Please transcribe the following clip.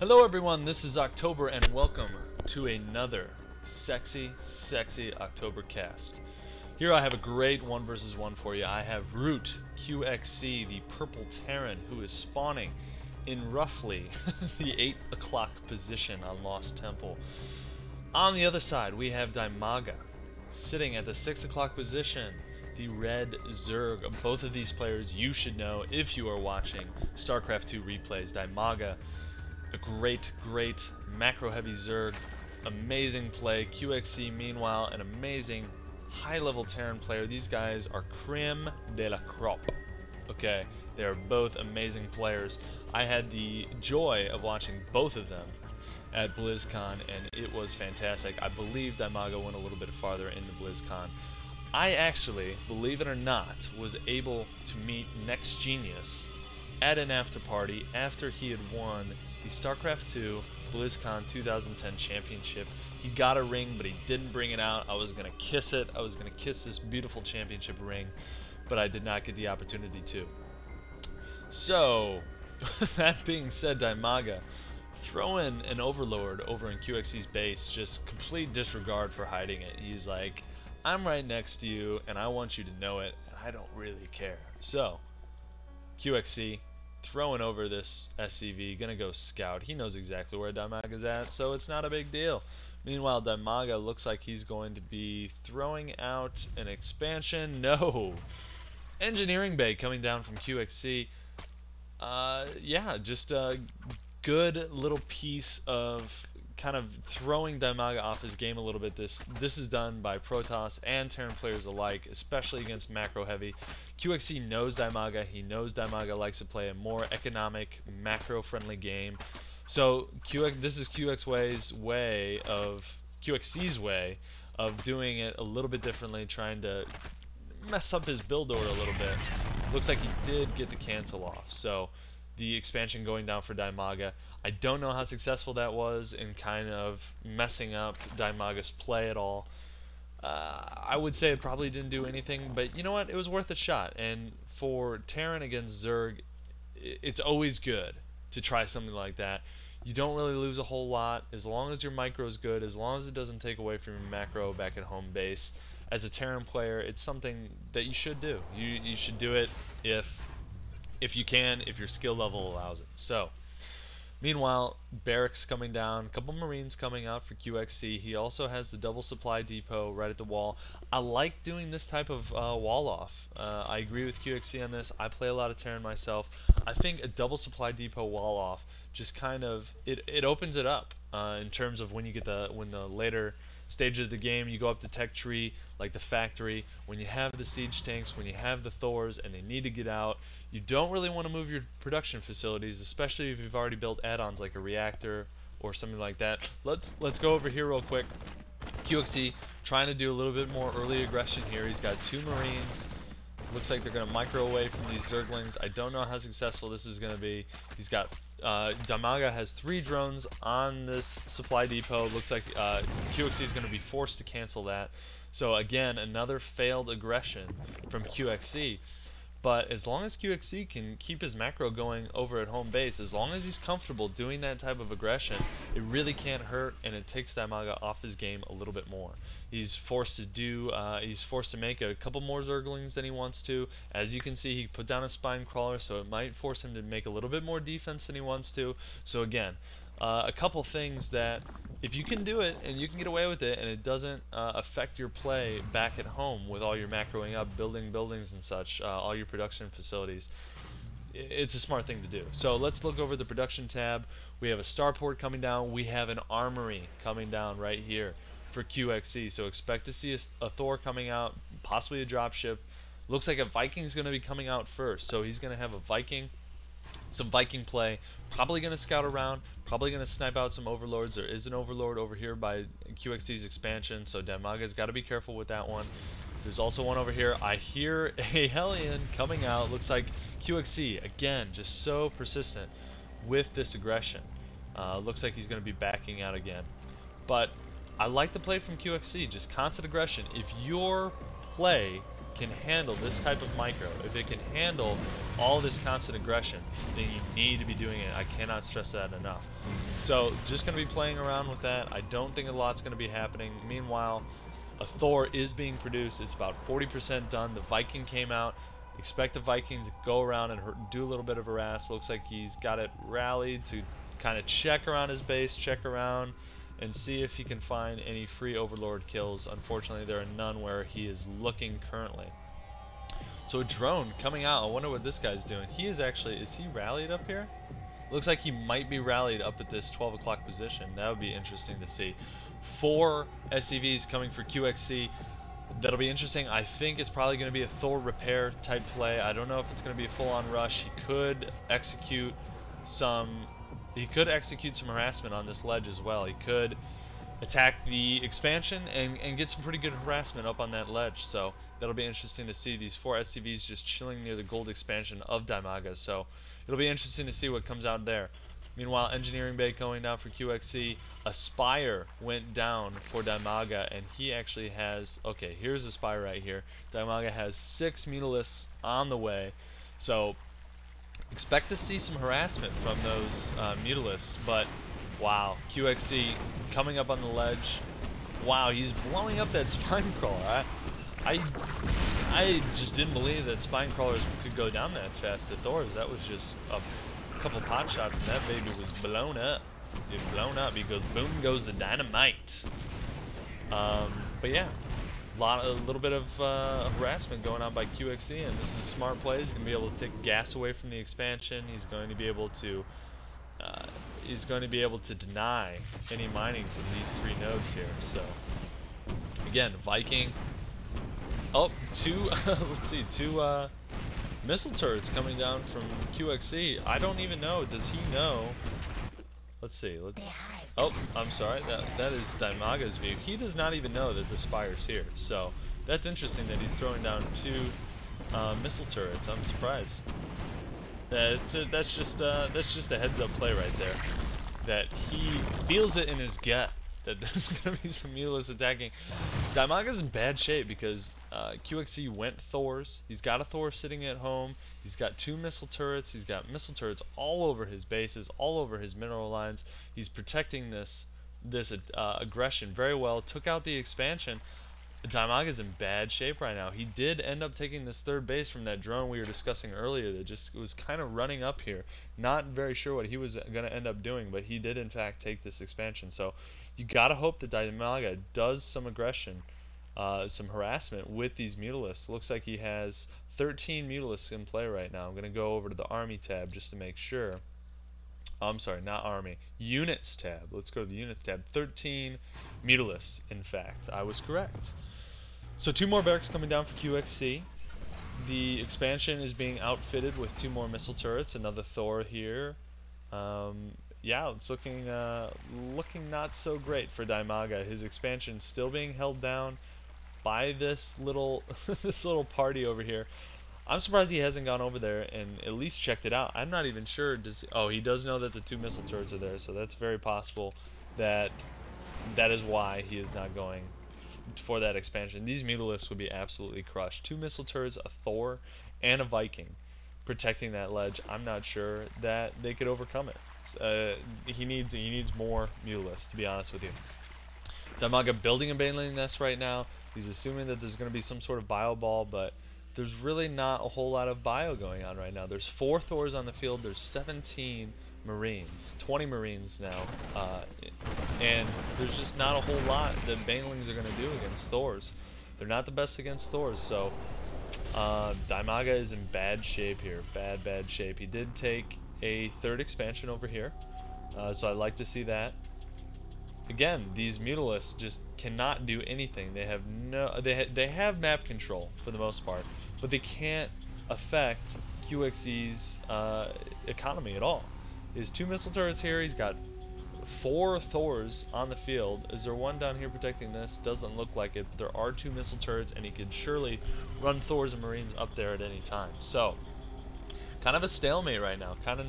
Hello everyone, this is October and welcome to another sexy October cast. Here I have a great 1 versus 1 for you. I have Root QXC, the purple Terran, who is spawning in roughly the 8 o'clock position on Lost Temple. On the other side we have Dimaga, sitting at the 6 o'clock position, the red Zerg. Both of these players you should know if you are watching Starcraft 2 replays. Dimaga, a great macro-heavy Zerg, amazing play. QXC, meanwhile, an amazing high-level Terran player. These guys are creme de la crop. Okay, they are both amazing players. I had the joy of watching both of them at BlizzCon, and it was fantastic. I believe Dimaga went a little bit farther in the BlizzCon. I actually, believe it or not, was able to meet Next Genius at an after party after he had won the Starcraft 2 BlizzCon 2010 championship. He got a ring, but he didn't bring it out. I was gonna kiss it. I was gonna kiss this beautiful championship ring, but I did not get the opportunity to. So, that being said, Dimaga, throw in an Overlord over in QXC's base, just complete disregard for hiding it. He's like, I'm right next to you, and I want you to know it, and I don't really care. So, QXC, throwing over this SCV, gonna go scout. He knows exactly where Dimaga's at, so it's not a big deal. Meanwhile, Dimaga looks like he's going to be throwing out an expansion. No! Engineering Bay coming down from QXC. Yeah, just a good little piece of kind of throwing Dimaga off his game a little bit. This is done by Protoss and Terran players alike, especially against macro heavy. QXC knows Dimaga. He knows Dimaga likes to play a more economic, macro friendly game. So this is QXC's way of doing it a little bit differently, trying to mess up his build order a little bit. Looks like he did get the cancel off. So the expansion going down for Dimaga. I don't know how successful that was in kind of messing up Dimaga's play at all. I would say it probably didn't do anything, but you know what? It was worth a shot. And for Terran against Zerg, it's always good to try something like that. You don't really lose a whole lot as long as your micro is good, as long as it doesn't take away from your macro back at home base. As a Terran player, it's something that you should do. You should do it if you can, if your skill level allows it. So, meanwhile, barracks coming down, a couple Marines coming out for QXC. He also has the double supply depot right at the wall. I like doing this type of wall off. I agree with QXC on this. I play a lot of Terran myself. I think a double supply depot wall off just kind of it opens it up in terms of when you get the later stage of the game, you go up the tech tree like the factory. When you have the siege tanks, when you have the Thors and they need to get out, you don't really want to move your production facilities, especially if you've already built add-ons like a reactor or something like that. Let's go over here real quick. QXC trying to do a little bit more early aggression here. He's got 2 Marines. Looks like they're going to micro away from these Zerglings. I don't know how successful this is going to be. He's got Dimaga has 3 drones on this supply depot. Looks like QXC is going to be forced to cancel that. So again, another failed aggression from QXC. But as long as QXC can keep his macro going over at home base, as long as he's comfortable doing that type of aggression, it really can't hurt, and it takes Dimaga off his game a little bit more. He's forced to make a couple more Zerglings than he wants to. As you can see, he put down a spine crawler, so it might force him to make a little bit more defense than he wants to. So again, a couple things that if you can do it and you can get away with it and it doesn't affect your play back at home with all your macroing up, building buildings and such, all your production facilities, it's a smart thing to do. So let's look over the production tab. We have a starport coming down. We have an armory coming down right here for QXC. So expect to see a Thor coming out, possibly a dropship. Looks like a Viking's going to be coming out first. So he's going to have a Viking, some Viking play, probably going to scout around, probably going to snipe out some Overlords. There is an Overlord over here by QXC's expansion, so Dimaga's got to be careful with that one. There's also one over here. I hear a Hellion coming out. Looks like QXC, again, just so persistent with this aggression. Looks like he's going to be backing out again. But I like the play from QXC, just constant aggression. If your play can handle this type of micro, if it can handle all this constant aggression, then you need to be doing it. I cannot stress that enough. So just going to be playing around with that. I don't think a lot's going to be happening. Meanwhile, a Thor is being produced. It's about 40% done. The Viking came out. Expect the Viking to go around and do a little bit of harass. Looks like he's got it rallied to kind of check around his base, check around, and see if he can find any free Overlord kills. Unfortunately, there are none where he is looking currently. So a drone coming out. I wonder what this guy's doing. He is actually, is he rallied up here? Looks like he might be rallied up at this 12 o'clock position. That would be interesting to see. 4 SCVs coming for QXC. That'll be interesting. I think it's probably going to be a Thor repair type play. I don't know if it's going to be a full-on rush. He could execute some harassment on this ledge as well. He could attack the expansion and get some pretty good harassment up on that ledge. So that'll be interesting to see. These 4 SCVs just chilling near the gold expansion of Dimaga. So it'll be interesting to see what comes out there. Meanwhile, engineering bay going down for QXC. A Spire went down for Dimaga, and he actually has, okay, here's a Spire right here. Dimaga has 6 Mutalisks on the way. So expect to see some harassment from those Mutalisks, but wow, QXC coming up on the ledge. Wow, he's blowing up that Spine Crawler. I just didn't believe that Spine Crawlers could go down that fast at Thor's. That was just a couple pot shots and that baby was blown up. It's blown up because boom goes the dynamite. But yeah, a little bit of harassment going on by QXC, and this is a smart play. He's going to be able to take gas away from the expansion. He's going to be able to deny any mining from these 3 nodes here. So again, Viking. Oh, 2 let's see, 2 missile turrets coming down from QXC. I don't even know. Does he know? Let's see. Oh, I'm sorry. That is Dimaga's view. He does not even know that the Spire's here. So that's interesting that he's throwing down 2 missile turrets. I'm surprised. That's just a heads-up play right there. That he feels it in his gut that there's going to be some Mutalisks attacking. Dimaga's in bad shape because QXC went Thors. He's got a Thor sitting at home. He's got 2 missile turrets. He's got missile turrets all over his bases, all over his mineral lines. He's protecting this aggression very well. Took out the expansion. Dimaga's in bad shape right now. He did end up taking this 3rd base from that drone we were discussing earlier that just was kind of running up here. Not very sure what he was going to end up doing, but he did in fact take this expansion. So you got to hope that Dimaga does some aggression, some harassment with these Mutalisks. Looks like he has 13 Mutalisks in play right now. I'm going to go over to the Army tab just to make sure. I'm sorry, not Army. Units tab. Let's go to the Units tab. 13 Mutalisks, in fact. I was correct. So 2 more barracks coming down for QXC. The expansion is being outfitted with 2 more missile turrets. Another Thor here. Yeah, it's looking not so great for Dimaga. His expansion still being held down by this little this little party over here. I'm surprised he hasn't gone over there and at least checked it out. I'm not even sure. Oh, he does know that the 2 missile turrets are there, so that's very possible that is why he is not going for that expansion. These Mutalisks would be absolutely crushed. 2 missile turrets, a Thor, and a Viking protecting that ledge. I'm not sure that they could overcome it. He needs more Mutalisks, to be honest with you. Dimaga building a baneling nest right now. He's assuming that there's going to be some sort of bio ball, but there's really not a whole lot of bio going on right now. There's 4 Thors on the field. There's 17 Marines, 20 Marines now, and there's just not a whole lot that banelings are going to do against Thors. They're not the best against Thors, so Dimaga is in bad shape here. Bad shape. He did take a 3rd expansion over here, so I'd like to see that. Again, these Mutalisks just cannot do anything. They have they have map control for the most part, but they can't affect QXC's economy at all. He has 2 missile turrets here. He's got 4 Thors on the field. Is there one down here protecting this? Doesn't look like it, but there are 2 missile turrets, and he can surely run Thors and Marines up there at any time. So, kind of a stalemate right now. Kind of